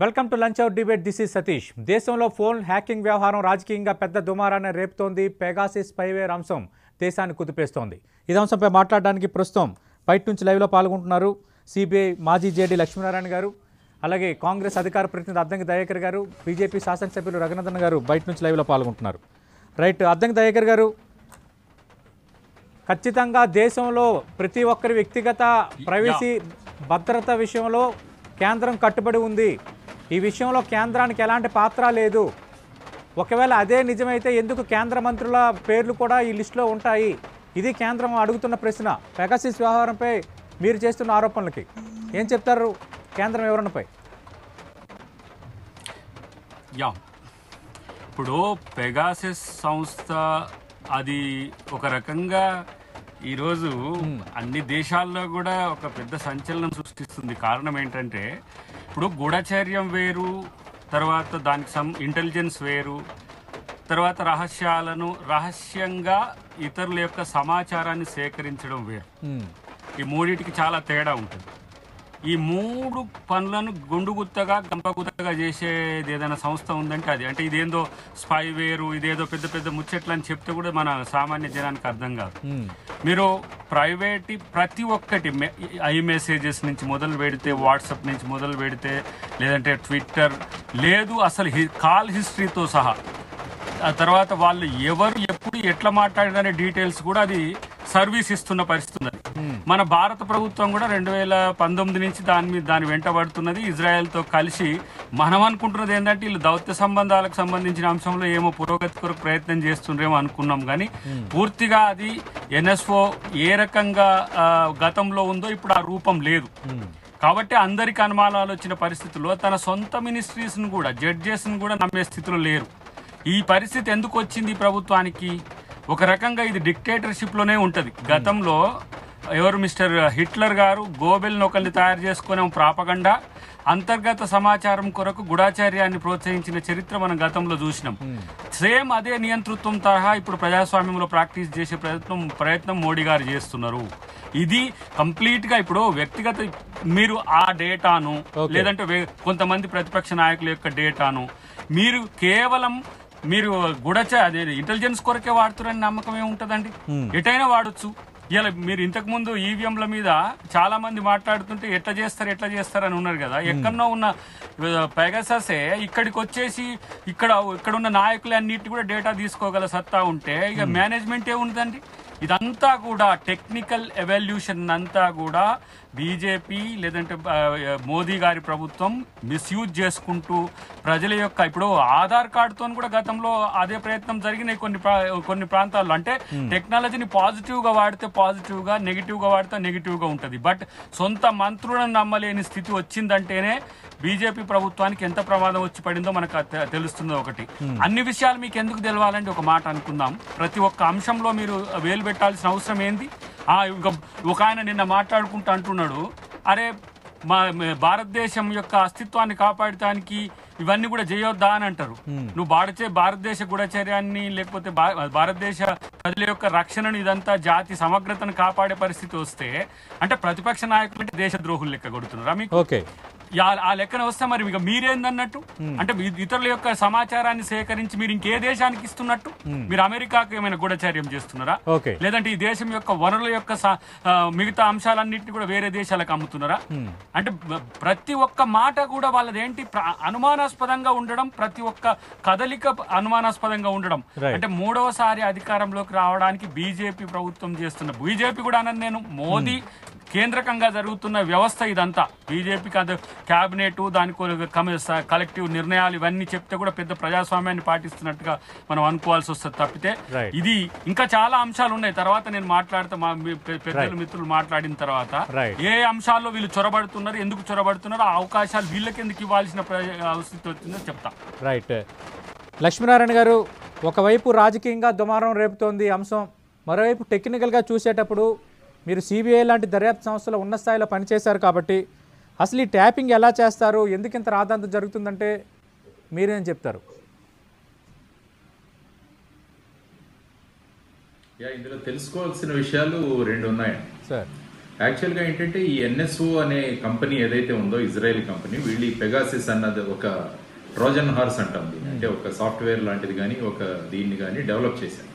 Welcome to lunch hour debate. This is Satish. దేశంలో phone hacking వ్యవహారం రాజకీయంగా పెద్ద దుమారాన్ని రేపుతోంది. పెగాసిస్ స్పైవేర్ అంశం దేశాన్ని కుదిపేస్తోంది. ఇదే అంశంపై మాట్లాడడానికి ప్రస్తుతం బయట నుంచి లైవ్లో పాల్గొంటున్నారు సిబిఐ మాజీ జేడీ లక్ష్మీనారాయణ గారు, అలాగే కాంగ్రెస్ అధికార ప్రతినిధి అద్దంకి దయాకర్ గారు, బీజేపీ శాసనసభ్యులు రఘునందన్ గారు బయట నుంచి లైవ్లో పాల్గొంటున్నారు. రైట్, అద్దంకి దయాకర్ గారు, ఖచ్చితంగా దేశంలో ప్రతి ఒక్కరి వ్యక్తిగత ప్రైవసీ భద్రత విషయంలో కేంద్రం కట్టుబడి ఉంది. ఈ విషయంలో కేంద్రానికి ఎలాంటి పాత్ర లేదు. ఒకవేళ అదే నిజమైతే ఎందుకు కేంద్ర మంత్రుల పేర్లు కూడా ఈ లిస్టులో ఉంటాయి? ఇది కేంద్రం అడుగుతున్న ప్రశ్న. పెగాసిస్ వ్యవహారంపై మీరు చేస్తున్న ఆరోపణలకి ఏం చెప్తారు కేంద్రం వివరణపై? ఇప్పుడు పెగాసిస్ సంస్థ అది ఒక రకంగా ఈరోజు అన్ని దేశాల్లో కూడా ఒక పెద్ద సంచలనం సృష్టిస్తుంది. కారణం ఏంటంటే ఇప్పుడు గూఢచర్యం వేరు, తర్వాత దానికి ఇంటెలిజెన్స్ వేరు, తర్వాత రహస్యంగా ఇతరుల యొక్క సమాచారాన్ని సేకరించడం వేరు. ఈ మూడింటికి చాలా తేడా ఉంటుంది. ఈ మూడు పనులను గుండుగుత్తగా గంపగుత్తగా చేసేది ఏదైనా సంస్థ ఉందంటే అది. అంటే ఇదేందో స్పైవేరు, ఇదేదో పెద్ద పెద్ద ముచ్చట్లు అని చెప్తే కూడా మన సామాన్య జనానికి అర్థం కాదు. మీరు ప్రైవేట్ ప్రతి ఒక్కటి ఐ మెసేజెస్ నుంచి మొదలు పెడితే, వాట్సాప్ నుంచి మొదలు పెడితే, లేదంటే ట్విట్టర్ లేదు, అసలు కాల్ హిస్టరీతో సహా, ఆ తర్వాత వాళ్ళు ఎవరు ఎప్పుడు ఎట్లా మాట్లాడారనే డీటెయిల్స్ కూడా అది సర్వీస్ ఇస్తున్న పరిస్థితి ఉన్నది. మన భారత ప్రభుత్వం కూడా 2019 నుంచి దాని వెంటబడుతున్నది. ఇజ్రాయెల్తో కలిసి మనం అనుకుంటున్నది ఏంటంటే వీళ్ళు దౌత్య సంబంధాలకు సంబంధించిన అంశంలో ఏమో పురోగతి కొరకు ప్రయత్నం చేస్తుండ్రేమో అనుకున్నాం. కానీ పూర్తిగా అది ఎన్ఎస్ఓ ఏ రకంగా గతంలో ఉందో ఇప్పుడు ఆ రూపం లేదు. కాబట్టి అందరికి అనుమానాలు వచ్చిన పరిస్థితుల్లో తన సొంత మినిస్ట్రీస్ను కూడా, జడ్జెస్ను కూడా నమ్మే స్థితిలో లేరు. ఈ పరిస్థితి ఎందుకు వచ్చింది ప్రభుత్వానికి? ఒక రకంగా ఇది డిక్టేటర్షిప్లోనే ఉంటుంది. గతంలో ఎవరు మిస్టర్ హిట్లర్ గారు గోబెల్ని ఒకరిని తయారు చేసుకునే ప్రాపగండా, అంతర్గత సమాచారం కొరకు గూఢాచార్యాన్ని ప్రోత్సహించిన చరిత్ర మనం గతంలో చూసినాం. సేమ్ అదే నియంతృత్వం తరహా ఇప్పుడు ప్రజాస్వామ్యంలో ప్రాక్టీస్ చేసే ప్రయత్నం మోడీ గారు చేస్తున్నారు. ఇది కంప్లీట్గా ఇప్పుడు వ్యక్తిగత మీరు ఆ డేటాను, లేదంటే కొంతమంది ప్రతిపక్ష నాయకుల యొక్క డేటాను మీరు కేవలం మీరు అదే ఇంటెలిజెన్స్ కొరకే వాడుతున్నారని నమ్మకం ఏముంటుందండి? ఎటైనా వాడచ్చు. ఇలా మీరు ఇంతకు ముందు ఈవీఎంల మీద చాలా మంది మాట్లాడుతుంటే ఎట్లా చేస్తారు అని ఉన్నారు కదా. ఎక్కడో ఉన్న పెగాససే ఇక్కడికి వచ్చేసి ఇక్కడ ఉన్న నాయకులన్నిటి కూడా డేటా తీసుకోగల సత్తా ఉంటే ఇక మేనేజ్మెంట్ ఏముందండి? ఇదంతా కూడా టెక్నికల్ ఎవల్యూషన్ అంతా కూడా బీజేపీ లేదంటే మోదీ గారి ప్రభుత్వం మిస్యూజ్ చేసుకుంటూ ప్రజల యొక్క, ఇప్పుడు ఆధార్ కార్డుతో కూడా గతంలో అదే ప్రయత్నం జరిగినాయి కొన్ని ప్రాంతాల్లో. అంటే టెక్నాలజీని పాజిటివ్గా వాడితే పాజిటివ్గా, నెగిటివ్గా వాడితే నెగిటివ్గా ఉంటుంది. బట్ సొంత మంత్రులను నమ్మలేని స్థితి వచ్చిందంటేనే బీజేపీ ప్రభుత్వానికి ఎంత ప్రమాదం వచ్చి పడిందో మనకు తెలుస్తుంది. ఒకటి, అన్ని విషయాలు మీకు ఎందుకు తెలవాలంటే ఒక మాట అనుకుందాం. ప్రతి ఒక్క అంశంలో మీరు వేలు పెట్టాల్సిన అవసరం ఏంది? ఒక ఆయన నిన్న మాట్లాడుకుంటూ అంటున్నాడు, అరే మా భారతదేశం యొక్క అస్తిత్వాన్ని కాపాడటానికి ఇవన్నీ కూడా చేయొద్దా అని అంటారు. నువ్వు భారతదేశ గూఢచర్యాన్ని, లేకపోతే భారతదేశ ప్రజల యొక్క రక్షణను, ఇదంతా జాతి సమగ్రతను కాపాడే పరిస్థితి వస్తే అంటే ప్రతిపక్ష నాయకులు అంటే దేశద్రోహులు లెక్క కొడుతున్నారా మీకు? ఆ లెక్కన వస్తే మరి ఇక మీరేందన్నట్టు? అంటే ఇతరుల యొక్క సమాచారాన్ని సేకరించి మీరు ఇంకే దేశానికి ఇస్తున్నట్టు? మీరు అమెరికాకు ఏమైనా గూఢచర్యం చేస్తున్నారా? లేదంటే ఈ దేశం యొక్క వనరుల యొక్క మిగతా అంశాలన్నింటినీ కూడా వేరే దేశాలకు అమ్ముతున్నారా? అంటే ప్రతి ఒక్క మాట కూడా వాళ్ళదేంటి అనుమానాస్పదంగా ఉండడం, ప్రతి ఒక్క కదలిక అనుమానాస్పదంగా ఉండడం. అంటే మూడవసారి అధికారంలోకి రావడానికి బీజేపీ ప్రభుత్వం చేస్తున్న, బీజేపీ కూడా అన్నది నేను, మోదీ కేంద్రకంగా జరుగుతున్న వ్యవస్థ ఇదంతా. బీజేపీకి అది క్యాబినెట్, దానికి కలెక్టివ్ నిర్ణయాలు ఇవన్నీ చెప్తే కూడా పెద్ద ప్రజాస్వామ్యాన్ని పాటిస్తున్నట్టుగా మనం అనుకోవాల్సి వస్తుంది తప్పితే ఇది ఇంకా చాలా అంశాలు ఉన్నాయి. తర్వాత నేను మాట్లాడతా, మా పెద్దలు మిత్రులు మాట్లాడిన తర్వాత ఏ అంశాల్లో వీళ్ళు చొరబడుతున్నారు, ఎందుకు చొరబడుతున్నారు, ఆ అవకాశాలు వీళ్ళకి ఎందుకు ఇవ్వాల్సిన పరిస్థితి వచ్చిందో చెప్తా. రైట్, లక్ష్మీనారాయణ గారు, ఒకవైపు రాజకీయంగా దుమారం రేపుతోంది అంశం, మరోవైపు టెక్నికల్గా చూసేటప్పుడు మీరు సిబిఐ లాంటి దర్యాప్తు సంస్థలో ఉన్న స్థాయిలో పనిచేశారు కాబట్టి అసలు ఈ ట్యాపింగ్ ఎలా చేస్తారు, ఎందుకు ఇంత రాద్ధాంతం జరుగుతుందంటే మీరేం చెప్తారు? ఇందులో తెలుసుకోవాల్సిన విషయాలు రెండు ఉన్నాయి సార్. యాక్చువల్గా ఏంటంటే ఈ ఎన్ఎస్ఓ అనే కంపెనీ ఏదైతే ఉందో ఇజ్రాయెల్ కంపెనీ, వీళ్ళు ఈ పెగాసిస్ అన్నది ఒక ట్రోజన్ హార్స్ అంటాం దీన్ని. అంటే ఒక సాఫ్ట్వేర్ లాంటిది కానీ ఒక దీన్ని కానీ డెవలప్ చేశారు.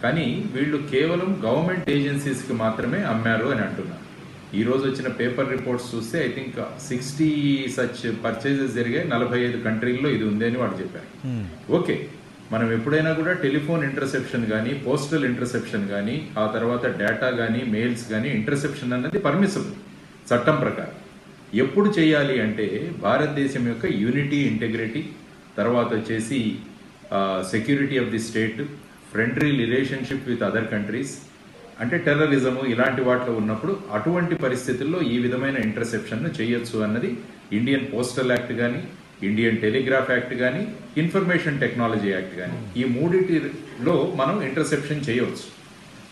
కానీ వీళ్ళు కేవలం గవర్నమెంట్ ఏజెన్సీస్కి మాత్రమే అమ్మారు అని అంటున్నారు. ఈ రోజు వచ్చిన పేపర్ రిపోర్ట్స్ చూస్తే ఐ థింక్ 60 సచ్ పర్చేజెస్ జరిగాయి, 45 కంట్రీల్లో ఇది ఉంది అని వాళ్ళు చెప్పారు. ఓకే, మనం ఎప్పుడైనా కూడా టెలిఫోన్ ఇంటర్సెప్షన్ కానీ, పోస్టల్ ఇంటర్సెప్షన్ కానీ, ఆ తర్వాత డేటా కానీ, మెయిల్స్ కానీ ఇంటర్సెప్షన్ అన్నది పర్మిసిబుల్ చట్టం ప్రకారం. ఎప్పుడు చేయాలి అంటే భారతదేశం యొక్క యూనిటీ, ఇంటెగ్రిటీ, తర్వాత వచ్చేసి security of the state, friendly relationship with other countries, అంటే టెర్రరిజము ఇలాంటి వాటిలో ఉన్నప్పుడు అటువంటి పరిస్థితుల్లో ఈ విధమైన ఇంటర్సెప్షన్ను చేయొచ్చు అన్నది ఇండియన్ పోస్టల్ యాక్ట్ కానీ, ఇండియన్ టెలిగ్రాఫ్ యాక్ట్ కానీ, ఇన్ఫర్మేషన్ టెక్నాలజీ యాక్ట్ కానీ, ఈ మూడిటిలో మనం ఇంటర్సెప్షన్ చేయవచ్చు.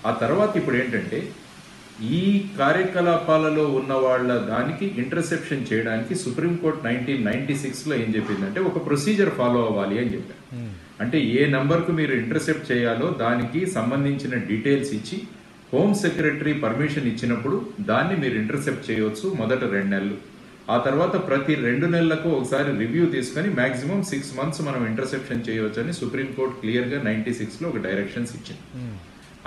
ఆ తర్వాత ఇప్పుడు ఏంటంటే ఈ కార్యకలాపాలలో ఉన్న వాళ్ళ దానికి ఇంటర్సెప్షన్ చేయడానికి సుప్రీంకోర్టు 1996లో ఏం చెప్పిందంటే ఒక ప్రొసీజర్ ఫాలో అవ్వాలి అని చెప్పారు. అంటే ఏ నంబర్కు మీరు ఇంటర్సెప్ట్ చేయాలో దానికి సంబంధించిన డీటెయిల్స్ ఇచ్చి హోమ్ సెక్రటరీ పర్మిషన్ ఇచ్చినప్పుడు దాన్ని మీరు ఇంటర్సెప్ట్ చేయవచ్చు మొదట 2 నెలలు. ఆ తర్వాత ప్రతి 2 నెలలకు ఒకసారి రివ్యూ తీసుకొని మాక్సిమం 6 మంత్స్ మనం ఇంటర్సెప్షన్ చేయవచ్చు అని సుప్రీంకోర్టు క్లియర్గా 96లో ఒక డైరెక్షన్స్ ఇచ్చింది.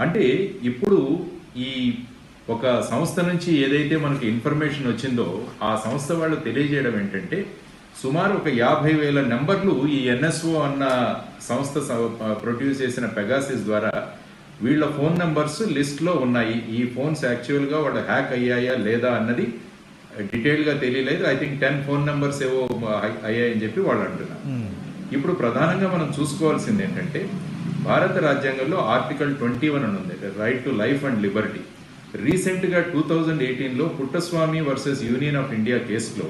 అంటే ఇప్పుడు ఈ ఒక సంస్థ నుంచి ఏదైతే మనకి ఇన్ఫర్మేషన్ వచ్చిందో ఆ సంస్థ వాళ్ళు తెలియజేయడం ఏంటంటే సుమారు ఒక 50,000 నెంబర్లు ఈ ఎన్ఎస్ఓ అన్న సంస్థ ప్రొడ్యూస్ చేసిన పెగాసిస్ ద్వారా వీళ్ళ ఫోన్ నెంబర్స్ లిస్ట్లో ఉన్నాయి. ఈ ఫోన్స్ యాక్చువల్గా వాళ్ళు హ్యాక్ అయ్యాయా లేదా అన్నది డీటెయిల్గా తెలియలేదు. ఐ థింక్ 10 ఫోన్ నెంబర్స్ ఏవో అయ్యాయని చెప్పి వాళ్ళు అంటున్నారు. ఇప్పుడు ప్రధానంగా మనం చూసుకోవాల్సింది ఏంటంటే భారత రాజ్యాంగంలో ఆర్టికల్ 21 అని ఉంది, right to life and liberty. రీసెంట్గా 2018లో Puttaswamy versus Union of India కేసులో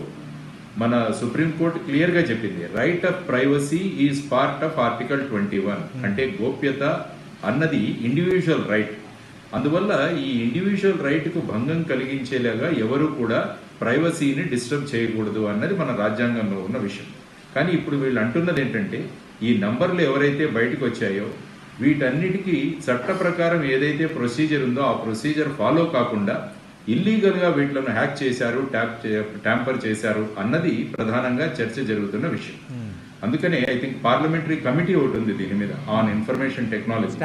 మన సుప్రీంకోర్టు క్లియర్గా చెప్పింది right of privacy is part of article 21. అంటే గోప్యత అన్నది ఇండివిజువల్ రైట్. అందువల్ల ఈ ఇండివిజువల్ రైట్కు భంగం కలిగించేలాగా ఎవరు కూడా ప్రైవసీని డిస్టర్బ్ చేయకూడదు అన్నది మన రాజ్యాంగంలో ఉన్న విషయం. కానీ ఇప్పుడు వీళ్ళు అంటున్నది ఏంటంటే ఈ నంబర్లు ఎవరైతే బయటకు వచ్చాయో వీటన్నిటికీ చట్ట ప్రకారం ఏదైతే ప్రొసీజర్ ఉందో ఆ ప్రొసీజర్ ఫాలో కాకుండా ఇల్లీగల్గా వీటిలను హ్యాక్ చేశారు, ట్యాంపర్ చేశారు అన్నది ప్రధానంగా చర్చ జరుగుతున్న విషయం. అందుకనే ఐ థింక్ పార్లమెంటరీ కమిటీ ఒకటి ఉంది దీని మీద on information technology.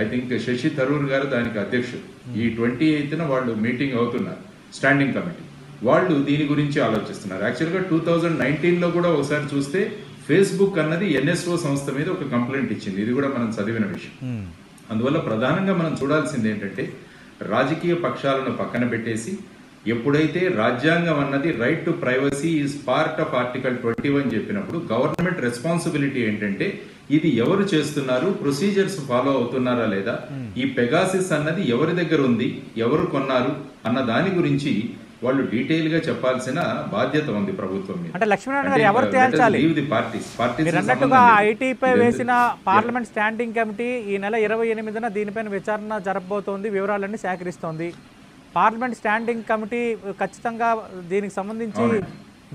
I think Shashi Tharoor గారు దానికి అధ్యక్షుడు. ఈ 28న వాళ్ళు మీటింగ్ అవుతున్నారు స్టాండింగ్ కమిటీ. వాళ్ళు దీని గురించి ఆలోచిస్తున్నారు. యాక్చువల్గా 2019లో కూడా ఒకసారి చూస్తే ఫేస్బుక్ అన్నది ఎన్ఎస్ఓ సంస్థ మీద ఒక కంప్లైంట్ ఇచ్చింది. ఇది కూడా మనం చదివిన విషయం. అందువల్ల ప్రధానంగా మనం చూడాల్సింది ఏంటంటే రాజకీయ పక్షాలను పక్కన పెట్టేసి ఎప్పుడైతే రాజ్యాంగం అన్నది right to privacy is part of article 21 చెప్పినప్పుడు గవర్నమెంట్ రెస్పాన్సిబిలిటీ ఏంటంటే ఇది ఎవరు చేస్తున్నారు, ప్రొసీజర్స్ ఫాలో అవుతున్నారా లేదా, ఈ పెగాసిస్ అన్నది ఎవరి దగ్గర ఉంది, ఎవరు కొన్నారు అన్న దాని గురించి వాళ్ళు డీటెయిల్ గా చెప్పాల్సిన బాధ్యత ఉంది ప్రభుత్వం మీద. అంటే లక్ష్మీనారాయణ గారు ఎవరు తేల్చాలి? మీరు అన్నట్టుగా ఐటీపై వేసిన పార్లమెంట్ స్టాండింగ్ కమిటీ ఈ నెల 28న దీనిపైన విచారణ జరపబోతోంది, వివరాలన్నీ సేకరిస్తోంది. పార్లమెంట్ స్టాండింగ్ కమిటీ ఖచ్చితంగా దీనికి సంబంధించి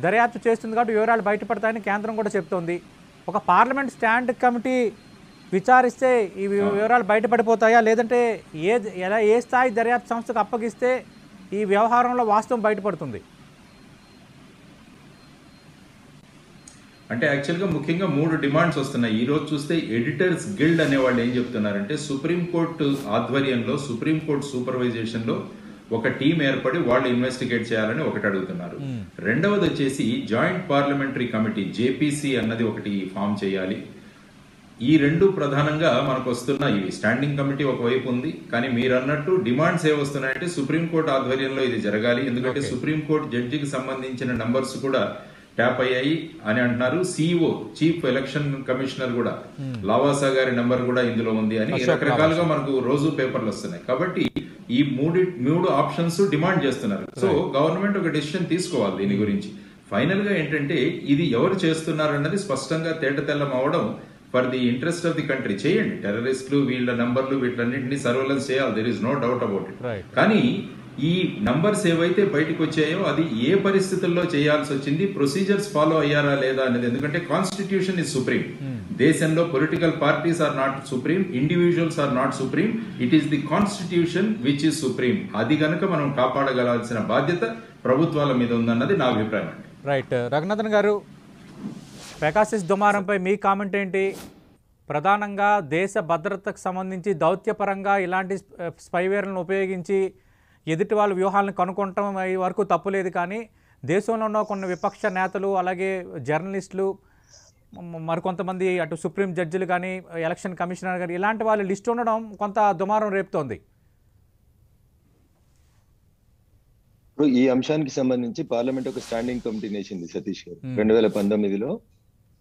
దర్యాప్తు చేస్తుంది కాబట్టి వివరాలు బయటపడతాయని కేంద్రం కూడా చెప్తోంది. ఒక పార్లమెంట్ స్టాండ్ కమిటీ విచారిస్తే ఈ వివరాలు బయటపడిపోతాయా, లేదంటే ఏ స్థాయి దర్యాప్తు సంస్థకు అప్పగిస్తే ఈ వ్యవహారంలో వాస్తవం బయటపడుతుంది? అంటే యాక్చువల్గా ముఖ్యంగా 3 డిమాండ్స్ వస్తున్నాయి. ఈ రోజు చూస్తే ఎడిటర్స్ గిల్డ్ అనే వాళ్ళు ఏం చెప్తున్నారంటే సుప్రీంకోర్టు ఆధ్వర్యంలో, సుప్రీంకోర్టు సూపర్వైజేషన్లో ఒక టీం ఏర్పడి వాళ్ళు ఇన్వెస్టిగేట్ చేయాలని ఒకటి అడుగుతున్నారు. రెండవది వచ్చేసి జాయింట్ పార్లమెంటరీ కమిటీ జేపీసీ అన్నది ఒకటి ఫామ్ చేయాలి. ఈ 2 ప్రధానంగా మనకు వస్తున్న ఇవి. స్టాండింగ్ కమిటీ ఒకవైపు ఉంది, కానీ మీరు అన్నట్టు డిమాండ్స్ ఏ వస్తున్నాయంటే సుప్రీంకోర్టు ఆధ్వర్యంలో ఇది జరగాలి. ఎందుకంటే సుప్రీంకోర్టు జడ్జికి సంబంధించిన నంబర్స్ కూడా ట్యాప్ అయ్యాయి అని అంటున్నారు. సిఇఓ చీఫ్ ఎలక్షన్ కమిషనర్ కూడా లావాసా గారి నంబర్ కూడా ఇందులో ఉంది అని రకరకాలుగా మనకు రోజు పేపర్లు వస్తున్నాయి. కాబట్టి ఈ 3 ఆప్షన్స్ డిమాండ్ చేస్తున్నారు. సో గవర్నమెంట్ ఒక డెసిషన్ తీసుకోవాలి దీని గురించి. ఫైనల్ గా ఏంటంటే ఇది ఎవరు చేస్తున్నారు అన్నది స్పష్టంగా తేటతెల్లం అవడం for the interest of the country. చేయండి, టెర్రరిస్టులు వీళ్ళ నంబర్లు వీటన్నింటినీ సర్వేలెన్స్ చేయాలి, there is no doubt about it. కానీ ఈ నంబర్స్ ఏవైతే బయటకు వచ్చాయో అది ఏ పరిస్థితుల్లో చేయాల్సి వచ్చింది, ప్రొసీజర్స్ ఫాలో అయ్యారా లేదా అనేది. ఎందుకంటే కాన్స్టిట్యూషన్ ఇస్ సుప్రీం. దేశంలో political parties are not supreme, individuals are not supreme. It is the constitution which is supreme. అది కనుక మనం కాపాడగలాల్సిన బాధ్యత ప్రభుత్వాల మీద ఉందన్నది నా అభిప్రాయం అండి. రైట్. రఘునాథన్ గారు, పెగాసిస్ దుమారంపై మీ కామెంట్ ఏంటి? ప్రధానంగా దేశ భద్రతకు సంబంధించి దౌత్యపరంగా ఇలాంటి స్పైవేర్లను ఉపయోగించి ఎదుటి వాళ్ళ వ్యూహాలను కనుక్కోవటం వరకు తప్పులేదు, కానీ దేశంలో ఉన్న కొన్ని విపక్ష నేతలు, అలాగే జర్నలిస్టులు, మరికొంతమంది అటు సుప్రీం జడ్జిలు కానీ, ఎలక్షన్ కమిషనర్ కానీ, ఇలాంటి వాళ్ళ లిస్ట్ ఉండడం కొంత దుమారం రేపుతోంది. ఈ అంశానికి సంబంధించి పార్లమెంట్ ఒక స్టాండింగ్ కమిటీ వేసింది సతీష్ గారు. 2019లో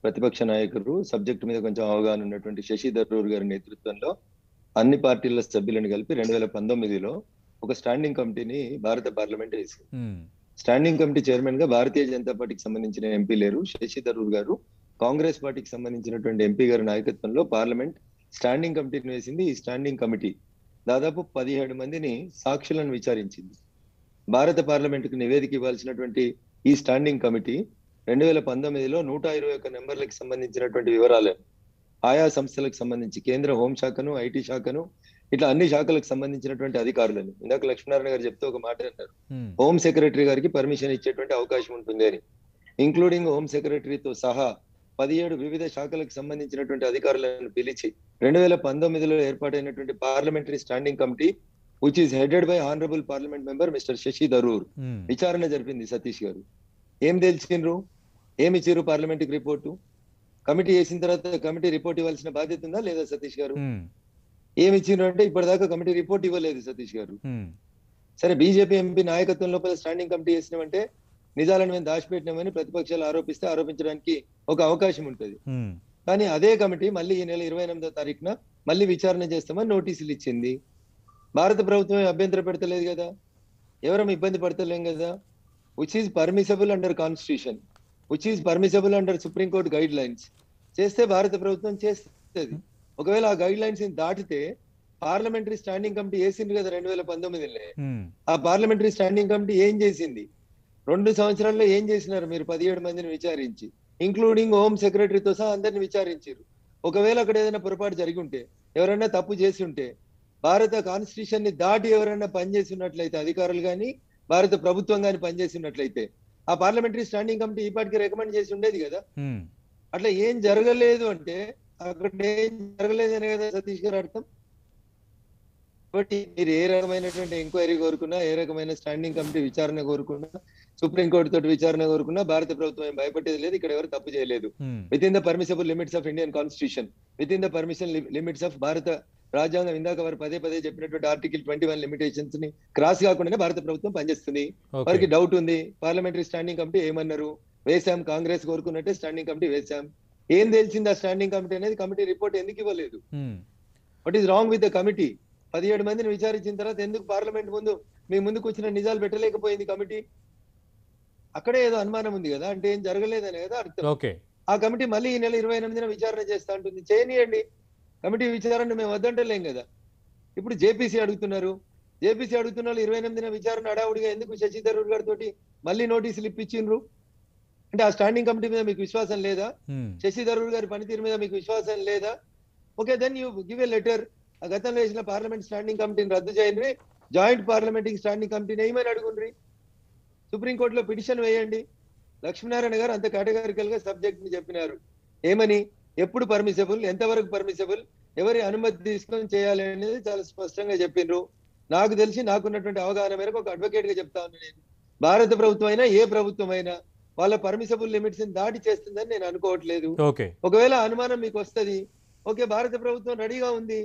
ప్రతిపక్ష నాయకుడు, సబ్జెక్టు మీద కొంచెం అవగాహన ఉన్నటువంటి శశి థరూర్ గారి నేతృత్వంలో అన్ని పార్టీల సభ్యులను కలిపి 2019లో ఒక స్టాండింగ్ కమిటీని భారత పార్లమెంట్ వేసింది. స్టాండింగ్ కమిటీ చైర్మన్ గా భారతీయ జనతా పార్టీకి సంబంధించిన ఎంపీ లేరు, శశి థరూర్ గారు కాంగ్రెస్ పార్టీకి సంబంధించినటువంటి ఎంపీ గారి నాయకత్వంలో పార్లమెంట్ స్టాండింగ్ కమిటీని వేసింది. ఈ స్టాండింగ్ కమిటీ దాదాపు 17 మందిని సాక్షులను విచారించింది. భారత పార్లమెంట్ కు నివేదిక ఇవ్వాల్సినటువంటి ఈ స్టాండింగ్ కమిటీ 2019లో 121 నెంబర్లకు సంబంధించినటువంటి వివరాలను ఆయా సంస్థలకు సంబంధించి కేంద్ర హోంశాఖను, ఐటీ శాఖను, ఇట్లా అన్ని శాఖలకు సంబంధించినటువంటి అధికారులను, ఇందాక లక్ష్మీనారాయణ గారు చెప్తూ ఒక మాట అన్నారు, హోం సెక్రటరీ గారికి పర్మిషన్ ఇచ్చేటువంటి అవకాశం ఉంటుంది అని. ఇంక్లూడింగ్ హోం సెక్రటరీతో సహా 17 వివిధ శాఖలకు సంబంధించినటువంటి అధికారులను పిలిచి 2019లో ఏర్పాటైనటువంటి parliamentary standing committee which is headed by honourable parliament member mister Shashi Tharoor విచారణ జరిపింది. సతీష్ గారు ఏం తెలిసిండ్రు, ఏమి ఇచ్చారు పార్లమెంట్కి రిపోర్టు? కమిటీ వేసిన తర్వాత కమిటీ రిపోర్ట్ ఇవ్వాల్సిన బాధ్యత ఉందా లేదా సతీష్ గారు? ఏమి ఇచ్చిండ్రు అంటే ఇప్పటిదాకా కమిటీ రిపోర్ట్ ఇవ్వలేదు సతీష్ గారు. సరే, బీజేపీ ఎంపీ నాయకత్వం లోపల స్టాండింగ్ కమిటీ వేసినామంటే నిజాలను మేము దాచిపెట్టినామని ప్రతిపక్షాలు ఆరోపించడానికి ఒక అవకాశం ఉంటుంది. కానీ అదే కమిటీ మళ్ళీ ఈ నెల 28వ తారీఖున మళ్ళీ విచారణ చేస్తామని నోటీసులు ఇచ్చింది. భారత ప్రభుత్వం అభ్యంతర పెడతలేదు కదా, ఎవరం ఇబ్బంది పడతలేం కదా. Which is permissible under constitution, which is permissible under supreme court guide lines చేస్తే భారత ప్రభుత్వం చేస్తుంది. ఒకవేళ ఆ గైడ్ లైన్స్ దాటితే పార్లమెంటరీ స్టాండింగ్ కమిటీ వేసింది కదా 2019లో. ఆ పార్లమెంటరీ స్టాండింగ్ కమిటీ ఏం చేసింది? 2 సంవత్సరాల్లో ఏం చేసినారు మీరు? 17 మందిని విచారించి, ఇంక్లూడింగ్ హోమ్ సెక్రటరీతో సహా అందరిని విచారించారు. ఒకవేళ అక్కడ ఏదైనా పొరపాటు జరిగి ఉంటే, ఎవరైనా తప్పు చేసి ఉంటే, భారత కాన్స్టిట్యూషన్ ని దాటి ఎవరైనా పనిచేసి ఉన్నట్లయితే, అధికారులు కానీ భారత ప్రభుత్వం కానీ పనిచేసి ఉన్నట్లయితే ఆ పార్లమెంటరీ స్టాండింగ్ కమిటీ ఈ పాటికి రికమెండ్ చేసి ఉండేది కదా. అట్లా ఏం జరగలేదు అంటే అక్కడ ఏం జరగలేదనే కదా సతీష్ గారు అర్థం. కాబట్టి మీరు ఏ రకమైనటువంటి ఎంక్వైరీ కోరుకున్నా, ఏ రకమైన స్టాండింగ్ కమిటీ విచారణ కోరుకున్నా, సుప్రీంకోర్టు తోటి విచారణ కోరుకున్నా భారత ప్రభుత్వం ఏం భయపడేది లేదు. ఇక్కడ ఎవరు తప్పు చేయలేదు. With in the permissible limits of Indian constitution, with in the permission limits of భారత రాజ్యాంగం, ఇందాక వారు పదే చెప్పినటువంటి ఆర్టికల్ 21 లిమిటేషన్స్ ని క్రాస్ కాకుండానే భారత ప్రభుత్వం పనిచేస్తుంది. వారికి డౌట్ ఉంది, పార్లమెంటరీ స్టాండింగ్ కమిటీ ఏమన్నారు, వేసాం, కాంగ్రెస్ కోరుకున్నట్టే స్టాండింగ్ కమిటీ వేసాం. ఏం తెలిసింది ఆ స్టాండింగ్ కమిటీ అనేది? కమిటీ రిపోర్ట్ ఎందుకు ఇవ్వలేదు? What is wrong with the committee? 17 మందిని విచారించిన తర్వాత ఎందుకు పార్లమెంట్ ముందు మీ ముందుకు వచ్చిన నిజాలు పెట్టలేకపోయింది కమిటీ? అక్కడే ఏదో అనుమానం ఉంది కదా, అంటే ఏం జరగలేదనే కదా అర్థం. ఆ కమిటీ మళ్ళీ ఈ నెల 28న విచారణ చేస్తా ఉంటుంది. చేయనియండి, కమిటీ విచారణ మేము వద్దంటలేం కదా. ఇప్పుడు జేపీసీ అడుగుతున్నారు, జేపీసీ అడుగుతున్న వాళ్ళు 28న విచారణ అడావుడిగా ఎందుకు శశి థరూర్ గారితో మళ్ళీ నోటీసులు ఇప్పించిండ్రు? అంటే ఆ స్టాండింగ్ కమిటీ మీద మీకు విశ్వాసం లేదా? శశి థరూర్ గారి పనితీరు మీద మీకు విశ్వాసం లేదా? Okay, then you give a letter. ఆ గతంలో వేసిన పార్లమెంట్ స్టాండింగ్ కమిటీని రద్దు చేయండి, జాయింట్ పార్లమెంటింగ్ స్టాండింగ్ కమిటీని వేయమని అడుగుండ్రి. సుప్రీంకోర్టులో పిటిషన్ వేయండి. లక్ష్మీనారాయణ గారు అంత కేటగారికల్ గా సబ్జెక్ట్ ని చెప్పినారు. ఏమని, ఎప్పుడు పర్మిసబుల్, ఎంతవరకు పర్మిసబుల్, ఎవరి అనుమతి తీసుకొని చేయాలి అనేది చాలా స్పష్టంగా చెప్పిండ్రు. నాకు తెలిసి నాకున్నటువంటి అవగాహన మేరకు ఒక అడ్వకేట్ గా చెప్తా ఉన్నా, నేను భారత ప్రభుత్వం అయినా ఏ ప్రభుత్వం అయినా వాళ్ళ పర్మిసబుల్ లిమిట్స్ ని దాటి చేస్తుందని నేను అనుకోవట్లేదు. ఒకవేళ అనుమానం మీకు వస్తుంది, ఓకే, భారత ప్రభుత్వం రెడీగా ఉంది,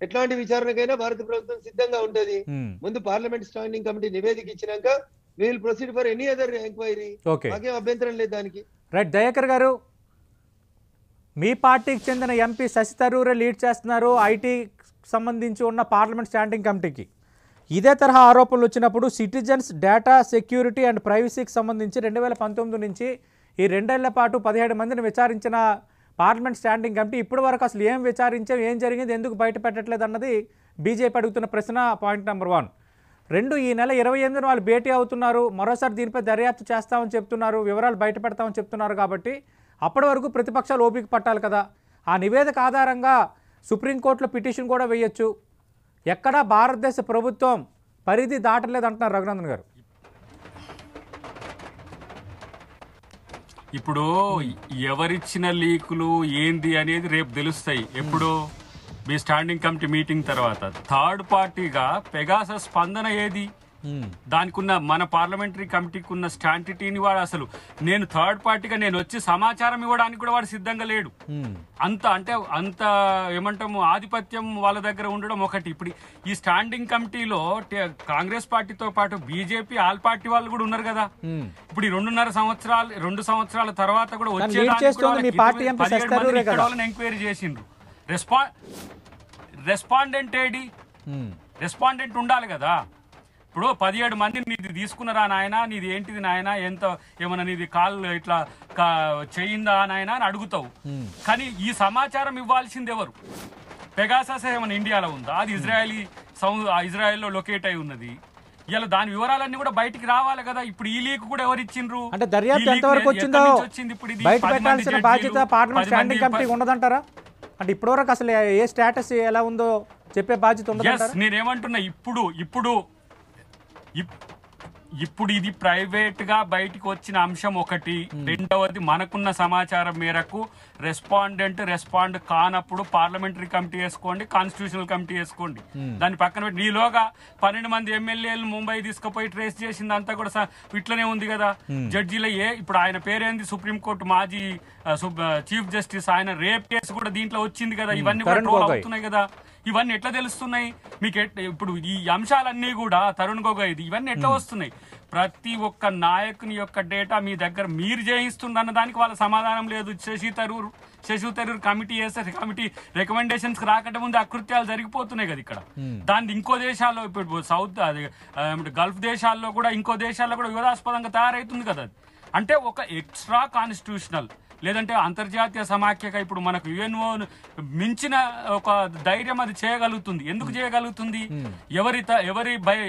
ఎట్లాంటి విచారణకైనా భారత ప్రభుత్వం సిద్ధంగా ఉంటది. ముందు పార్లమెంట్ స్టాండింగ్ కమిటీ నివేదిక ఇచ్చినాక we will proceed for any other enquiry. మాకేం అభ్యంతరం లేదు దానికి. రైట్. దయాకర్ గారు, మీ పార్టీకి చెందిన ఎంపీ శశి థరూరే లీడ్ చేస్తున్నారు ఐటీ సంబంధించి ఉన్న పార్లమెంట్ స్టాండింగ్ కమిటీకి. ఇదే తరహా ఆరోపణలు వచ్చినప్పుడు సిటిజన్స్ డేటా సెక్యూరిటీ అండ్ ప్రైవసీకి సంబంధించి 2019 నుంచి ఈ 2 ఏళ్ల పాటు 17 మందిని విచారించిన పార్లమెంట్ స్టాండింగ్ కమిటీ ఇప్పటి వరకు అసలు ఏం విచారించాం, ఏం జరిగింది, ఎందుకు బయట పెట్టట్లేదు అన్నది బీజేపీ అడుగుతున్న ప్రశ్న. Point number 1. ఈ నెల 28న వాళ్ళు భేటీ అవుతున్నారు, మరోసారి దీనిపై దర్యాప్తు చేస్తామని చెప్తున్నారు, వివరాలు బయట పెడతామని చెప్తున్నారు. కాబట్టి అప్పటి వరకు ప్రతిపక్షాలు ఓపిక పట్టాలి కదా. ఆ నివేదిక ఆధారంగా సుప్రీంకోర్టులో పిటిషన్ కూడా వేయొచ్చు. ఎక్కడా భారతదేశ ప్రభుత్వం పరిధి దాటలేదు అంటున్నారు రఘునందన్ గారు. ఇప్పుడు ఎవరిచ్చిన లీకులు ఏంది అనేది రేపు తెలుస్తాయి. ఎప్పుడు మీ స్టాండింగ్ కమిటీ మీటింగ్ తర్వాత. థర్డ్ పార్టీగా పెగాసస్ స్పందన ఏది? దానికి ఉన్న మన పార్లమెంటరీ కమిటీకి ఉన్న స్టాంటిటీని వాడు అసలు నేను థర్డ్ పార్టీగా నేను వచ్చి సమాచారం ఇవ్వడానికి కూడా వాడు సిద్ధంగా లేడు. అంత ఏమంటాము ఆధిపత్యం వాళ్ళ దగ్గర ఉండడం ఒకటి. ఇప్పుడు ఈ స్టాండింగ్ కమిటీలో కాంగ్రెస్ పార్టీతో పాటు బీజేపీ ఆల్ పార్టీ వాళ్ళు కూడా ఉన్నారు కదా. ఇప్పుడు ఈ 2 సంవత్సరాల తర్వాత కూడా వచ్చేదాన్ని ఎంక్వైరీ చేసిండ్రు. Respondent AD? రెస్పాండెంట్ ఉండాలి కదా. ఇప్పుడు 17 మందిని నీది తీసుకున్నారా నాయన, నీది ఏంటిది నాయన, ఎంత ఏమన్నా నీది కాళ్ళు ఇట్లా చేయిందా నాయన అని అడుగుతావు. కానీ ఈ సమాచారం ఇవ్వాల్సింది ఎవరు? పెగాసస్ ఏమైనా ఇండియాలో ఉందా? అది ఇజ్రాయెల్లో లొకేట్ అయి ఉన్నది. ఇలా దాని వివరాలన్నీ కూడా బయటికి రావాలి కదా. ఇప్పుడు ఈ లీక్ కూడా ఎవరు ఇచ్చిండ్రు? అంటే దర్యాప్తు ఎంతవరకు వచ్చిందో బయట పెట్టాల్సిన బాధ్యత పార్లమెంట్ స్టాండింగ్ కమిటీ ఉండదంటారా? అంటే ఇప్పటివరకు అసలు ఏ స్టేటస్ ఎలా ఉందో చెప్పే బాధ్యత ఉండదంటారా? నేనేమంటున్నా, ఇప్పుడు ఇది ప్రైవేట్ గా బయటికి వచ్చిన అంశం ఒకటి. రెండవది మనకున్న సమాచారం మేరకు రెస్పాండ్ కానప్పుడు పార్లమెంటరీ కమిటీ వేసుకోండి, కాన్స్టిట్యూషనల్ కమిటీ వేసుకోండి. దాని పక్కన పెట్టి నీలోగా 12 మంది ఎమ్మెల్యేలు ముంబై తీసుకుపోయి ట్రేస్ చేసింది అంతా కూడా ఇట్లనే ఉంది కదా. జడ్జీల ఇప్పుడు ఆయన పేరేంది, సుప్రీంకోర్టు మాజీ చీఫ్ జస్టిస్, ఆయన రేప్ కేసు కూడా దీంట్లో వచ్చింది కదా. ఇవన్నీ కూడా ట్రోల్ అవుతున్నాయి కదా. ఇవన్నీ ఎట్లా తెలుస్తున్నాయి మీకు? ఇప్పుడు ఈ అంశాలన్నీ కూడా తరుణ్ గొగోయ్ ఇవన్నీ ఎట్లా వస్తున్నాయి? ప్రతి ఒక్క నాయకుని యొక్క డేటా మీ దగ్గర మీరు చేయిస్తుందన్న దానికి వాళ్ళ సమాధానం లేదు. శశి థరూర్ కమిటీ వేస్తే కమిటీ రికమెండేషన్స్ రాకట ముందు అకృత్యాలు జరిగిపోతున్నాయి కదా ఇక్కడ. దాన్ని ఇంకో దేశాల్లో, ఇప్పుడు గల్ఫ్ దేశాల్లో కూడా, ఇంకో దేశాల్లో కూడా వివాదాస్పదంగా తయారవుతుంది కదా. అంటే ఒక ఎక్స్ట్రా కాన్స్టిట్యూషనల్ లేదంటే అంతర్జాతీయ సమాఖ్యగా ఇప్పుడు మనకు యుఎన్ఓ మించిన ఒక ధైర్యం అది చేయగలుగుతుంది. ఎందుకు చేయగలుగుతుంది?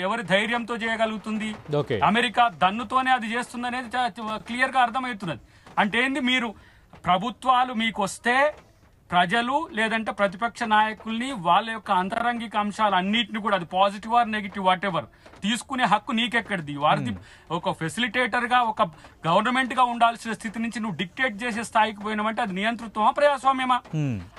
ఎవరి ధైర్యంతో చేయగలుగుతుంది? అమెరికా దన్నుతోనే అది చేస్తుంది అనేది క్లియర్ గా అర్థమవుతున్నది. అంటే ఏంది, మీరు ప్రభుత్వాలు మీకు వస్తే ప్రజలు లేదంటే ప్రతిపక్ష నాయకుల్ని వాళ్ళ యొక్క అంతరంగిక అంశాలు అన్నింటినీ కూడా, అది positive or negative what ever, తీసుకునే హక్కు నీకెక్కడిది? వారిది ఒక ఫెసిలిటేటర్ గా, ఒక గవర్నమెంట్ గా ఉండాల్సిన స్థితి నుంచి నువ్వు డిక్టేట్ చేసే స్థాయికి పోయినామంటే అది నియంతృత్వమా, ప్రజాస్వామ్యమా?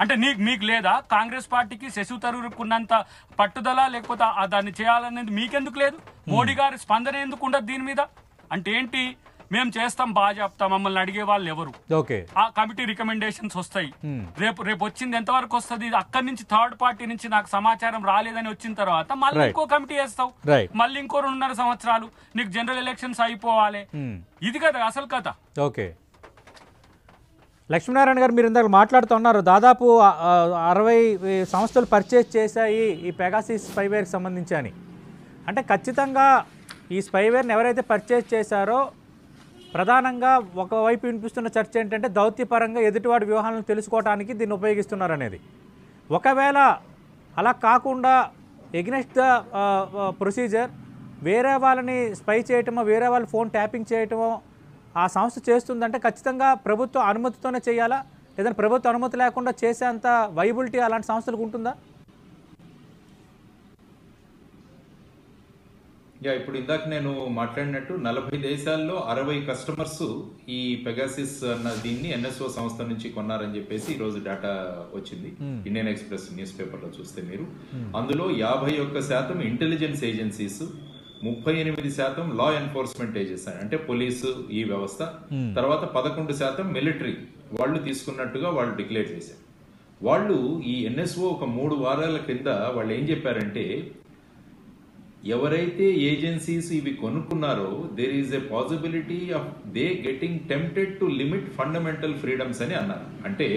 అంటే మీకు లేదా? కాంగ్రెస్ పార్టీకి శశి థరూర్కు ఉన్నంత పట్టుదల లేకపోతే దాన్ని చేయాలనేది మీకెందుకు లేదు? మోడీ గారి స్పందన ఎందుకు ఉండదు దీని మీద? అంటే ఏంటి, మేము చేస్తాం, బాగా చెప్తాం, మమ్మల్ని అడిగే వాళ్ళు ఎవరు? ఆ కమిటీ రికమెండేషన్స్ వస్తాయి. రేపు వచ్చింది ఎంతవరకు వస్తుంది? అక్కడి నుంచి థర్డ్ పార్టీ నుంచి నాకు సమాచారం రాలేదని వచ్చిన తర్వాత మళ్ళీ ఇంకో కమిటీ వేస్తావు, మళ్ళీ ఇంకో 2.5 సంవత్సరాలు నీకు జనరల్ ఎలక్షన్స్ అయిపోవాలి. ఇది కదా అసలు కథ. ఓకే, లక్ష్మీనారాయణ గారు, మీరు ఇందాక మాట్లాడుతున్నారు దాదాపు 60 సంస్థలు పర్చేజ్ చేశాయి ఈ పెగాసిస్ స్పైవేర్కి సంబంధించి అని. అంటే ఖచ్చితంగా ఈ స్పైవేర్ని ఎవరైతే పర్చేజ్ చేశారో ప్రధానంగా ఒకవైపు వినిపిస్తున్న చర్చ ఏంటంటే దౌత్యపరంగా ఎదుటివాడి వ్యూహాలను తెలుసుకోవడానికి దీన్ని ఉపయోగిస్తున్నారు అనేది. ఒకవేళ అలా కాకుండా ఎగ్నెస్ట్ ద ప్రొసీజర్ వేరే వాళ్ళని స్పై చేయటమో, వేరే వాళ్ళ ఫోన్ ట్యాపింగ్ చేయటమో ఆ సంస్థ చేస్తుందంటే ఖచ్చితంగా ప్రభుత్వ అనుమతితోనే చేయాలా, లేదంటే ప్రభుత్వ అనుమతి లేకుండా చేసేంత వైబిలిటీ అలాంటి సంస్థలకు ఉంటుందా? ఇప్పుడు ఇందాక నేను మాట్లాడినట్టు 40 దేశాల్లో 60 కస్టమర్స్ ఈ పెగాసిస్ అన్న దీన్ని ఎన్ఎస్ఓ సంస్థ నుంచి కొన్నారని చెప్పేసి ఈ రోజు డేటా వచ్చింది ఇండియన్ ఎక్స్ప్రెస్ న్యూస్ పేపర్ లో చూస్తే మీరు. అందులో 51% intelligence agencies, 38% law enforcement agency అంటే పోలీసు ఈ వ్యవస్థ, తర్వాత 11% మిలిటరీ వాళ్ళు తీసుకున్నట్టుగా వాళ్ళు డిక్లేర్ చేశారు. వాళ్ళు ఈ ఎన్ఎస్ఓ ఒక 3 వారాల కింద వాళ్ళు ఏం చెప్పారంటే, ఎవరైతే ఏజెన్సీస్ ఇవి కొనుక్కున్నారో there is a possibility of they getting tempted to limit fundamental freedoms అని అన్నారు. అంటే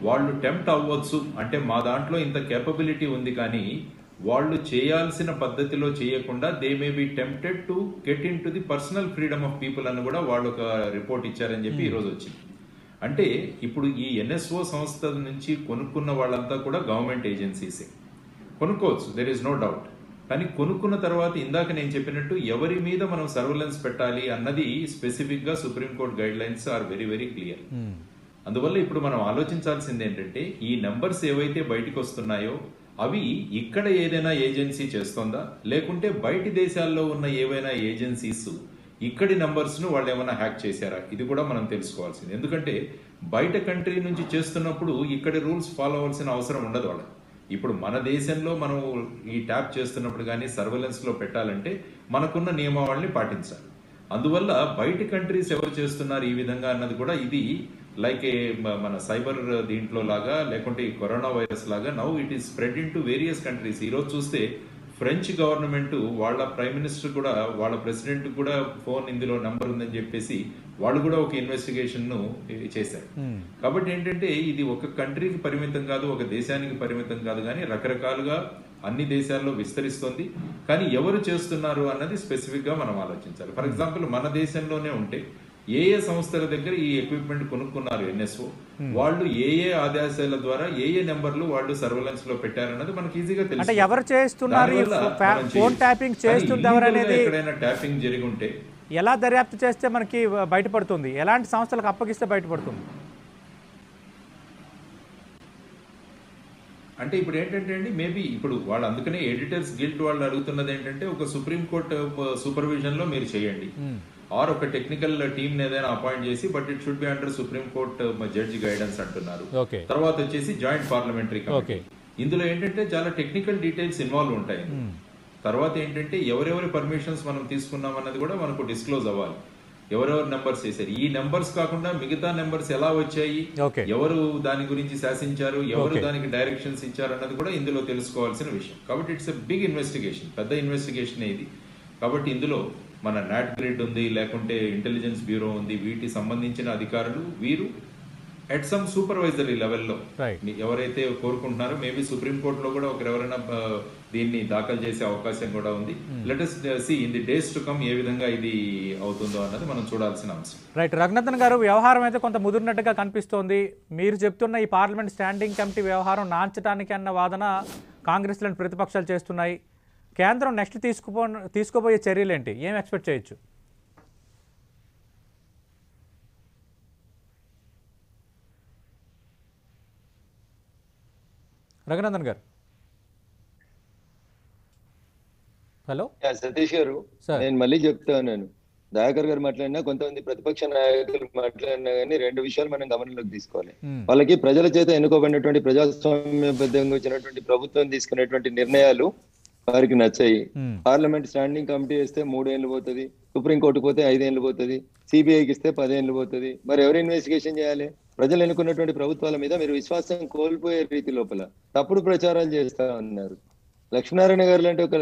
వాళ్ళు టెంప్ట్ అవ్వచ్చు, అంటే మా దాంట్లో ఇంత కేపబిలిటీ ఉంది కానీ వాళ్ళు చేయాల్సిన పద్ధతిలో చేయకుండా they may be tempted to get in to the personal freedom of people అని కూడా వాళ్ళు ఒక రిపోర్ట్ ఇచ్చారని చెప్పి ఈరోజు వచ్చింది. అంటే ఇప్పుడు ఈ ఎన్ఎస్ఓ సంస్థ నుంచి కొనుక్కున్న వాళ్ళంతా కూడా గవర్నమెంట్ ఏజెన్సీసే కొనుక్కోవచ్చు, దెర్ ఈస్ నో డౌట్. కానీ కొనుక్కున్న తర్వాత ఇందాక నేను చెప్పినట్టు ఎవరి మీద మనం సర్వేలెన్స్ పెట్టాలి అన్నది స్పెసిఫిక్ గా supreme court guideline are very very clear. అందువల్ల ఇప్పుడు మనం ఆలోచించాల్సింది ఏంటంటే ఈ నెంబర్స్ ఏవైతే బయటకు వస్తున్నాయో అవి ఇక్కడ ఏదైనా ఏజెన్సీ చేస్తుందా, లేకుంటే బయటి దేశాల్లో ఉన్న ఏవైనా ఏజెన్సీస్ ఇక్కడి నంబర్స్ ను వాళ్ళు ఏమైనా హ్యాక్ చేశారా, ఇది కూడా మనం తెలుసుకోవాల్సింది. ఎందుకంటే బయట కంట్రీ నుంచి చేస్తున్నప్పుడు ఇక్కడి రూల్స్ ఫాలో అవ్వాల్సిన అవసరం ఉండదు వాళ్ళకి. ఇప్పుడు మన దేశంలో మనం ఈ ట్యాప్ చేస్తున్నప్పుడు కానీ సర్వేలెన్స్ లో పెట్టాలంటే మనకున్న నియమావళిని పాటించాలి. అందువల్ల బయట కంట్రీస్ ఎవరు చేస్తున్నారు ఈ విధంగా అన్నది కూడా ఇది లైక్ ఏ మన సైబర్ దీంట్లో లాగా లేకుంటే ఈ కరోనా వైరస్ లాగా now it is spread in to various countries. ఈరోజు చూస్తే ఫ్రెంచ్ గవర్నమెంట్ వాళ్ళ ప్రైమ్ మినిస్టర్ కూడా వాళ్ళ ప్రెసిడెంట్ కూడా ఫోన్ ఇందులో నంబర్ ఉందని చెప్పేసి వాళ్ళు కూడా ఒక ఇన్వెస్టిగేషన్ ను చేశారు. కాబట్టి ఏంటంటే ఇది ఒక కంట్రీకి పరిమితం కాదు, ఒక దేశానికి పరిమితం కాదు, కానీ రకరకాలుగా అన్ని దేశాల్లో విస్తరిస్తుంది. కానీ ఎవరు చేస్తున్నారు అన్నది స్పెసిఫిక్ గా మనం ఆలోచించాలి. ఫర్ ఎగ్జాంపుల్ మన దేశంలోనే ఉంటే ఏ ఏ సంస్థల దగ్గర ఈ ఎక్విప్మెంట్ కొనుక్కున్నారు ఎన్ఎస్ఓ, వాళ్ళు ఏ ఏ ఆదేశాల ద్వారా ఏ ఏ నెంబర్లు వాళ్ళు సర్వేలెన్స్ లో పెట్టారన్నది మనకి ఈజీగా తెలుసు. అంటే ఎవరు చేస్తున్నారు, ఫోన్ ట్యాపింగ్ చేస్తుంది ఎవరు అనేది ఎక్కడైనా ట్యాపింగ్ జరిగి ఉంటే ఎలా దర్యాప్తు చేస్తే మనకి బయటపడుతుంది, ఎలాంటి సంస్థలకు అప్పగిస్తే బయటపడుతుంది? అంటే ఇప్పుడు ఏంటంటే అండి మేబీ ఇప్పుడు వాళ్ళు అందుకనే ఎడిటర్స్ గిల్డ్ వాళ్ళు అడుగుతున్నది ఏంటంటే ఒక సుప్రీంకోర్టు సూపర్విజన్ లో మీరు చేయండి, ఆర్ ఒక టెక్నికల్ టీమ్ ఏదైనా అపాయింట్ చేసి, but it should be under supreme court judge guidance అంటున్నారు. తర్వాత వచ్చేసి జాయింట్ పార్లమెంటరీ కమిటీ. ఇందులో ఏంటంటే చాలా టెక్నికల్ డీటెయిల్స్ ఇన్వాల్వ్ ఉంటాయి. తర్వాత ఏంటంటే ఎవరెవరి పర్మిషన్స్ మనం తీసుకున్నాం అన్నది కూడా మనకు డిస్క్లోజ్ అవ్వాలి, ఎవరెవరు నెంబర్స్ చేశారు. ఈ నెంబర్స్ కాకుండా మిగతా నెంబర్స్ ఎలా వచ్చాయి, ఎవరు దాని గురించి శాసించారు, ఎవరు దానికి డైరెక్షన్స్ ఇచ్చారు అన్నది కూడా ఇందులో తెలుసుకోవాల్సిన విషయం. కాబట్టి ఇట్స్ ఎ బిగ్ ఇన్వెస్టిగేషన్, పెద్ద ఇన్వెస్టిగేషన్ ఇది. కాబట్టి ఇందులో మన నాట్ గ్రిడ్ ఉంది, లేకుంటే ఇంటెలిజెన్స్ బ్యూరో ఉంది, వీటికి సంబంధించిన అధికారులు వీరు అట్ సమ్ సూపర్వైజరీ లెవెల్లో ఎవరైతే కోరుకుంటున్నారో మేబీ సుప్రీంకోర్టులో కూడా ఎవరైనా దీన్ని దాఖలు చేసే అవకాశం కూడా ఉంది. Let us see in the days to come ఏ విధంగా ఇది అవుతుందో అన్నది మనం చూడాల్సిన అంశం. రైట్, రఘునందన్ గారు, వ్యవహారం అయితే కొంత ముదిరినట్టుగా కనిపిస్తోంది. మీరు చెప్తున్న ఈ పార్లమెంట్ స్టాండింగ్ కమిటీ వ్యవహారం నాంచడానికి అన్న వాదన కాంగ్రెస్లోని ప్రతిపక్షాలు చేస్తున్నాయి. కేంద్రం నెక్స్ట్ తీసుకోబోయే చర్యలు ఏంటి, ఏం ఎక్స్పెక్ట్ చేయొచ్చు? రఘునందన్ గారు. హలో సతీష్ గారు, నేను మళ్ళీ చెప్తా ఉన్నాను, దయాకర్ గారు మాట్లాడినా కొంతమంది ప్రతిపక్ష నాయకులు మాట్లాడినా కానీ రెండు విషయాలు మనం గమనంలోకి తీసుకోవాలి. వాళ్ళకి ప్రజల చేత ఎన్నుకోబడినటువంటి ప్రజాస్వామ్యబద్ధంగా వచ్చినటువంటి ప్రభుత్వం తీసుకునేటువంటి నిర్ణయాలు వారికి నచ్చాయి. పార్లమెంట్ స్టాండింగ్ కమిటీ వేస్తే 3 ఏళ్ళు పోతుంది, సుప్రీంకోర్టుకు పోతే 5 ఏళ్ళు పోతుంది, సిబిఐకి ఇస్తే 10 ఏళ్ళు పోతుంది. మరి ఎవరు ఇన్వెస్టిగేషన్ చేయాలి? ప్రజలు ఎన్నుకున్నటువంటి ప్రభుత్వాల మీద మీరు విశ్వాసం కోల్పోయే రీతి లోపల తప్పుడు ప్రచారాలు చేస్తా ఉన్నారు. లక్ష్మీనారాయణ గారు లాంటి ఒక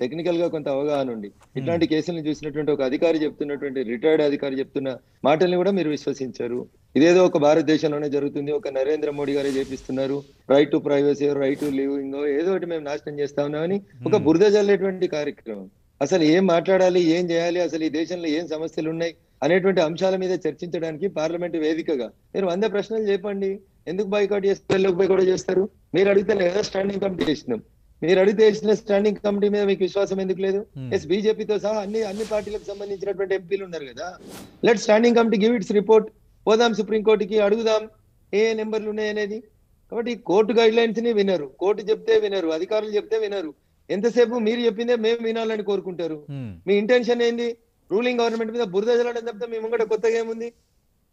టెక్నికల్ గా కొంత అవగాహన ఉండి ఇట్లాంటి కేసులను చూసినటువంటి ఒక అధికారి చెప్తున్నటువంటి రిటైర్డ్ అధికారి చెప్తున్న మాటల్ని కూడా మీరు విశ్వసించారు. ఇదేదో ఒక భారతదేశంలోనే జరుగుతుంది, ఒక నరేంద్ర మోడీ గారే చేపిస్తున్నారు, right to privacy, right to living, ఏదో ఒకటి మేము నాశనం చేస్తా ఉన్నామని ఒక బురద జల్లేటువంటి కార్యక్రమం. అసలు ఏం మాట్లాడాలి, ఏం చేయాలి, అసలు ఈ దేశంలో ఏం సమస్యలు ఉన్నాయి అనేటువంటి అంశాల మీద చర్చించడానికి పార్లమెంట్ వేదికగా మీరు 100 ప్రశ్నలు చెప్పండి. ఎందుకు బైకాట్ చేస్తారు, బైకాట్ చేస్తారు? మీరు అడిగితే కదా స్టాండింగ్ కమిటీ చేసినాం. మీరు అడిగితే వేసిన స్టాండింగ్ కమిటీ మీద మీకు విశ్వాసం ఎందుకు లేదు? బీజేపీతో సహా అన్ని పార్టీలకు సంబంధించినటువంటి ఎంపీలు ఉన్నారు కదా. Let standing committee give it's report, పోదాం సుప్రీంకోర్టుకి, అడుగుదాం ఏ నెంబర్లు ఉన్నాయి అనేది. కాబట్టి కోర్టు గైడ్ లైన్స్ ని వినరు, కోర్టు చెప్తే వినరు, అధికారులు చెప్తే వినరు. ఎంతసేపు మీరు చెప్పిందే మేము వినాలని కోరుకుంటారు. మీ ఇంటెన్షన్ ఏంది? రూలింగ్ గవర్నమెంట్ మీద బురద జల్లడం తప్పితే మీ ముంగట కొత్తగా ఏముంది?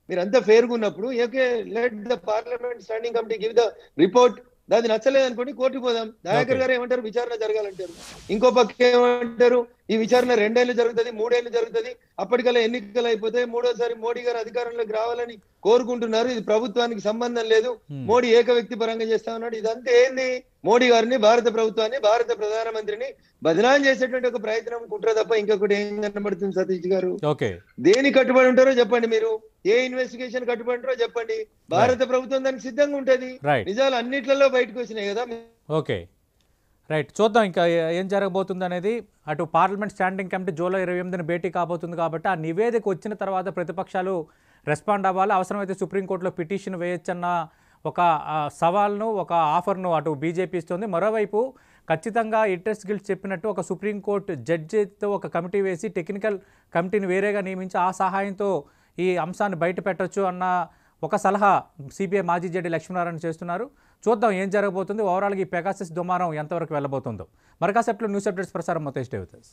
మీరంతా ఫేర్గా ఉన్నప్పుడు okay, let the parliament standing committee give the report. దాన్ని నచ్చలేదు అనుకోండి, కోర్టుకు పోదాం. దయాకర్ గారు ఏమంటారు? విచారణ జరగాలంటారు. ఇంకో పక్క ఏమంటారు? ఈ విచారణ 2 ఏళ్ళు జరుగుతుంది, 3 ఏళ్ళు జరుగుతుంది, అప్పటికల్లా ఎన్నికలు అయిపోతే 3వ సారి మోడీ గారు అధికారంలోకి రావాలని కోరుకుంటున్నారు. ఇది ప్రభుత్వానికి సంబంధం లేదు, మోడీ ఏక వ్యక్తి పరంగా చేస్తా ఉన్నాడు. ఇదంతా ఏంది? మోడీ గారిని, భారత ప్రభుత్వాన్ని, భారత ప్రధానమంత్రిని బదనాం చేసేటువంటి ఒక ప్రయత్నం, కుట్ర తప్ప ఇంకొకటి ఏం కనబడుతుంది? సతీష్ గారు, దేని కట్టుబడి ఉంటారో చెప్పండి. మీరు ఏ ఇన్వెస్టిగేషన్ కట్టుబడి ఉంటారో చెప్పండి. భారత ప్రభుత్వం దానికి సిద్ధంగా ఉంటది. నిజాలు అన్నిట్లలో బయటకు వచ్చినాయి కదా. ఓకే, రైట్, చూద్దాం ఇంకా ఏం జరగబోతుంది అనేది. అటు పార్లమెంట్ స్టాండింగ్ కమిటీ జూలై 28న భేటీ కాబోతుంది కాబట్టి ఆ నివేదిక వచ్చిన తర్వాత ప్రతిపక్షాలు రెస్పాండ్ అవ్వాలి. అవసరమైతే సుప్రీంకోర్టులో పిటిషన్ వేయొచ్చన్న ఒక సవాల్ను, ఒక ఆఫర్ను అటు బీజేపీ ఇస్తుంది. మరోవైపు ఖచ్చితంగా ఎడిటర్స్ గిల్డ్ చెప్పినట్టు ఒక సుప్రీంకోర్టు జడ్జితో ఒక కమిటీ వేసి టెక్నికల్ కమిటీని వేరేగా నియమించి ఆ సహాయంతో ఈ అంశాన్ని బయట పెట్టొచ్చు అన్న ఒక సలహా సిబిఐ మాజీ జడ్జి లక్ష్మీనారాయణ చేస్తున్నారు. చూద్దాం ఏం జరగబోతుంది. ఓవరాల్గా ఈ పెగాసస్ దుమారం ఎంతవరకు వెళ్ళబోతుందో. మరకాసేపట్లో న్యూస్ అప్డేట్స్ ప్రసారం మొత్తం స్టే విత్ us.